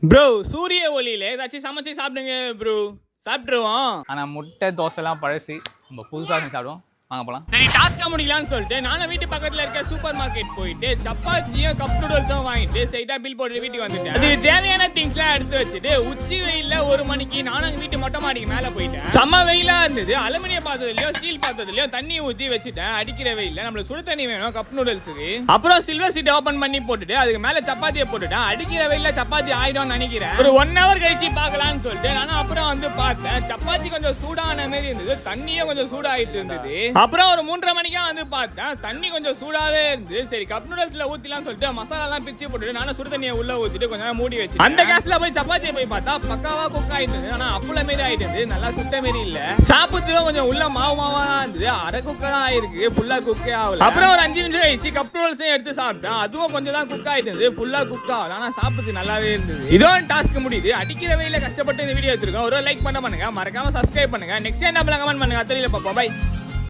Bro சூரிய ஒளியில ஏதாச்சும் சமைச்சு சாப்பிடுங்க ப்ரோ. சாப்பிட்டுருவோம். ஆனா முட்டை தோசை எல்லாம் பழசி நம்ம புதுசாக செஞ்சு சாப்பிடுவோம். வாங்க போலாம். சரி டாஸ்கா முடிக்கலாம்னு சொல்லிட்டு நானும் வீட்டு பக்கத்துல இருக்க சூப்பர் மார்க்கெட் போயிட்டு சப்பாத்தியும் கப் நூடுல்ஸும் வாங்கிட்டு ஸ்ட்ரைட்டா பில் போட்டு வீட்டுக்கு வந்துட்டேன். அது தேவையான திங்ஸ் எல்லாம் எடுத்து வச்சுட்டு உச்சி வெயில்ல 1 மணிக்கு நானும் வீட்டு மொட்டை மாடிக்கு மேல போயிட்டேன். செம்ம வெயிலா இருந்தது. அலுமினிய பாத்திரத்திலயும் ஸ்டீல் பாத்திரத்திலயும் தண்ணி ஊத்தி வச்சுட்டேன். அடிக்கிற வெயில்ல நம்மளுக்கு சுடு தண்ணி வேணும் கப் நூடுல்ஸுக்கு. அப்புறம் சில்வர் சீட் ஓபன் பண்ணி போட்டுட்டு அதுக்கு மேல சப்பாத்தியை போட்டுட்டேன். அடிக்கிற வெயில்ல சப்பாத்தி ஆயிடும்னு நினைக்கிறேன். ஒரு 1 hour கழிச்சு பார்க்கலாம்னு சொல்லிட்டு நானும் அப்புறம் வந்து பார்த்தேன். சப்பாத்தி கொஞ்சம் சூடான மாதிரி இருந்தது. தண்ணியும் கொஞ்சம் சூடாயிட்டு இருந்தது. அப்புறம் ஒரு 3:30 மணிக்கா வந்து பார்த்தேன். தண்ணி கொஞ்சம் சூடாவே இருந்து சரி கப் நூடுல்ஸ்ல ஊத்திலாம் சொல்லிட்டு மசாலா எல்லாம் பிச்சு போட்டுட்டு நானும் சுடு தண்ணியை உள்ள ஊத்திட்டு கொஞ்ச நேரம் மூடி வச்சு அந்த கேஸ்ல போய் சப்பாத்தியை போய் பார்த்தா பக்காவா குக் ஆயிட்டு இருந்தது. ஆனா அப்பள மாரி ஆயிட்டு இருந்தது. நல்லா சுட்ட மாரி இல்ல. சாப்பிட்டு கொஞ்சம் உள்ள மாவு மாவா இருந்தது. அரை குக்கரா ஆயிருக்கு. ஃபுல்லா குக்கே ஆகல. அப்புறம் ஒரு 5 நிமிஷம் கழிச்சு கப் நூடுல்ஸையும் எடுத்து சாப்பிட்டேன். அதுவும் கொஞ்சம் தான் குக் ஆயிட்டு இருந்தது. ஃபுல்லா குக் ஆகல. ஆனா சாப்பிட்டு நல்லாவே இருந்தது. இதோட டாஸ்க் முடியுது. அடிக்கிற வெயில கஷ்டப்பட்டு இந்த வீடியோ எடுத்துருக்கோம். ஒரு லைக் பண்ணுங்க. மறக்காம சப்ஸ்கிரைப் பண்ணுங்க. நெக்ஸ்ட் என்ன கமெண்ட் பண்ணுங்க. தெரியல பாப்போம். பை.